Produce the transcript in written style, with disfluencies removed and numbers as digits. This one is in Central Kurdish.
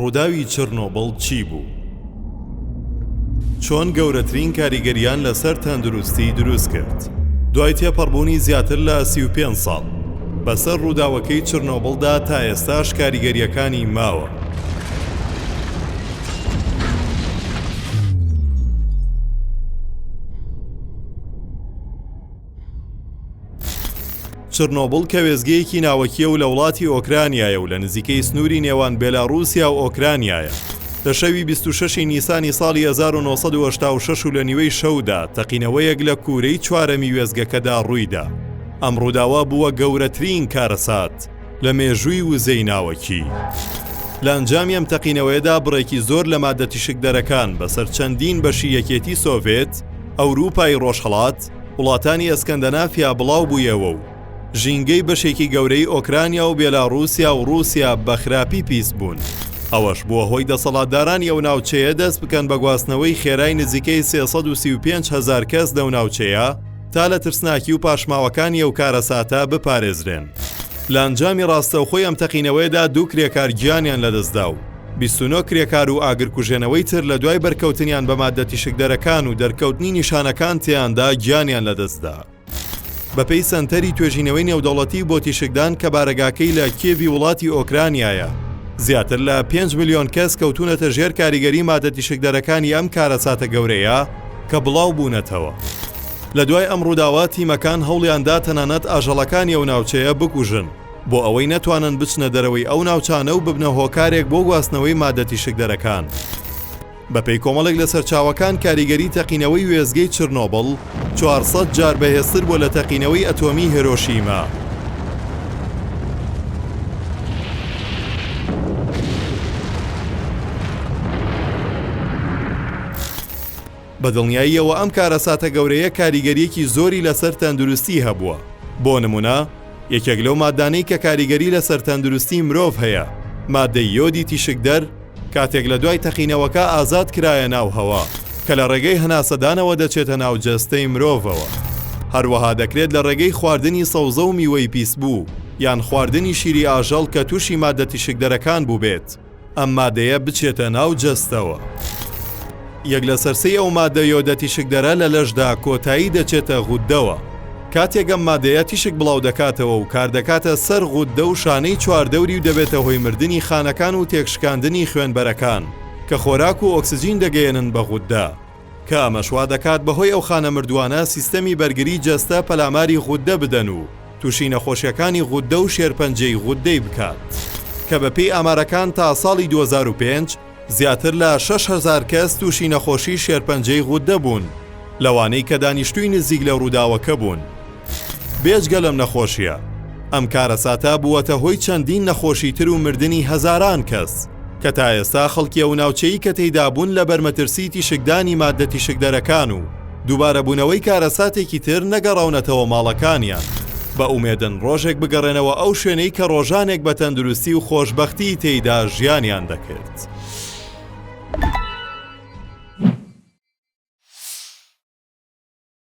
ڕووداوی چرنۆبڵ چی بوو؟ چۆن گەورەترین کاریگەریان لەسەر تەندروستی دروست کرد؟ دوای تێپەڕبوونی زیاتر لە 35 ساڵ بەسەر ڕووداوەکەی چرنۆبڵدا تا ئێستاش کاریگەریەکانی ماوە. چرنۆبڵ کە وێزگەیەکی ناوەکیە و لە وڵاتی ئۆکرانیایە و لە نزیکەی سنووری نێوان بێلاڕووسیا و ئۆکرانیایە. لە شەوی 26 نیسانی ساڵی 1986 و لە نیوەی شەودا تەقینەوەیەک لە کوورەی چوارەمی وێزگەکەدا ڕوویدا. ئەم ڕووداوە بووە گەورەترین کارەسات لە مێژووی وزەی ناوەکی. لە ئەنجامی ئەم تەقینەوەیەدا بڕێکی زۆر لە مادە تیشکدەرەکان بەسەر چەندین بەشی یەکێتی سۆڤێت، ئەوروپای ڕۆژهەڵات، وڵاتانی ئەسکەندەنافیا بڵاو بوویەوە و ژینگەی بەشێکی گەورەی ئۆکرانیا و بێلاڕووسیا و رووسیا بە خراپی پیس بوون. ئەوەش بووە هۆی دەسەڵاتدارانی ئەو ناوچەیە دەست بکەن بە گواستنەوەی خێرای نزیکەی 335,000 کەس لەو ناوچەیە تا لە ترسناکی و پاشماوەکانی ئەو کارەساتە بپارێزرێن. لە ئەنجامی ڕاستەوخۆی ئەم تەقینەوەیدا 2 کرێکار گیانیان لەدەستدا و 29 کرێکار و ئاگرکوژێنەوەی تر لە دوای بەرکەوتنیان بە مادە تیشکدەرەکان و دەرکەوتنی نیشانەکان تیاندا گیانیان لەدەستدا. بەپێی سەنتەری توێژینەوەی نێودەوڵەتی بۆ تیشکدان کە بارەگاکەی لە کێوی وڵاتی ئۆکرانیایە، زیاتر لە 5 ملیۆن کەس کەوتونەتە ژێر کاریگەری مادە تیشکدەرەکانی ئەم کارەساتە گەورەیە کە بڵاو بوونەتەوە. لە دوای ئەم ڕووداوە تیمەکان هەوڵیاندا تەنانەت ئاژەڵەکانی ئەو ناوچەیە بکوژن بۆ ئەوەی نەتوانن بچنە دەرەوەی ئەو ناوچانە و ببنە هۆکارێک بۆ گواستنەوەی مادە تیشکدەرەکان. بەپێی کۆمەڵێک لە سەرچاوەکان کاریگەری تەقینەوەی وێزگەی چرنۆبڵ 400 جار بەهێزتر بۆ لە تەقینەوەی ئەتۆمی هیرۆشیما. بەدڵنیاییەوە ئەم کارەساتە گەورەیە کاریگەریەکی زۆری لەسەر تەندروستی هەبووە. بۆ نمونە یەکێک لەو مادانەی کە کاریگەری لەسەر تەندروستی مرۆڤ هەیە، مادەی یۆدی تیشکدەر، کاتێک لە دوای تەقینەوەکە ئازاد کرایە ناو هەوا کە لە ڕێگەی هەناسەدانەوە دەچێتە ناو جەستەی مرۆڤەوە. هەروەها دەکرێت لە ڕێگەی خواردنی سەوزە و میوەی پیسبوو یان خواردنی شیری ئاژەڵ کە تووشی مادە تیشکدەرەکان بوو بێت، ئەم مادەیە بچێتە ناو جەستەوە. یەک لە سەرسەی ئەو مادە یۆدە تیشکدەرە لە لەشدا کۆتایی دەچێتە غوددەوە. کاتێک ئەم مادەیە تیشک بڵاو دەکاتەوە و کار دەکاتە سەر غوددە و شانەی چواردەوری و دەبێتە هۆی مردنی خانەکان و تێکشکاندنی خوێنبەرەکان کە خۆراک و ئۆکسجین دەگەێنن بە غوددە، کە ئەمەشوا دەکات بەهۆی ئەو خانە مردووانە سیستەمی بەرگری جەستە پەلاماری غوددە بدەن و تووشی نەخۆشیەکانی غوددە و شێرپەنجەی غوددەی بکات، کە بەپێی ئامارەکان تا ساڵی 2005 زیاتر لە 6,000 کەس تووشی نەخۆشی شێرپەنجەی غوددە بوون، لەوانەی کە دانیشتووی نزیک لە ڕووداوەکە بوون. بێجگە لەم نەخۆشیە، ئەم کارەساتە بووەتە هۆی چەندین نەخۆشی تر و مردنی هەزاران کەس کە تا ئێستا خەڵکی ئەو ناوچەی کە تێیدا بوون لە بەرمەترسی تیشکدانی مادە تیشکدەرەکان و دووبارەبوونەوەی کارەساتێکی تر نەگەڕاونەتەوە ماڵەکانیان، بە ئومێدن ڕۆژێک بگەڕێنەوە ئەو شوێنەی کە ڕۆژانێک بە تەندروستی و خۆشبەختی تێیدا ژیانیان دەکرد.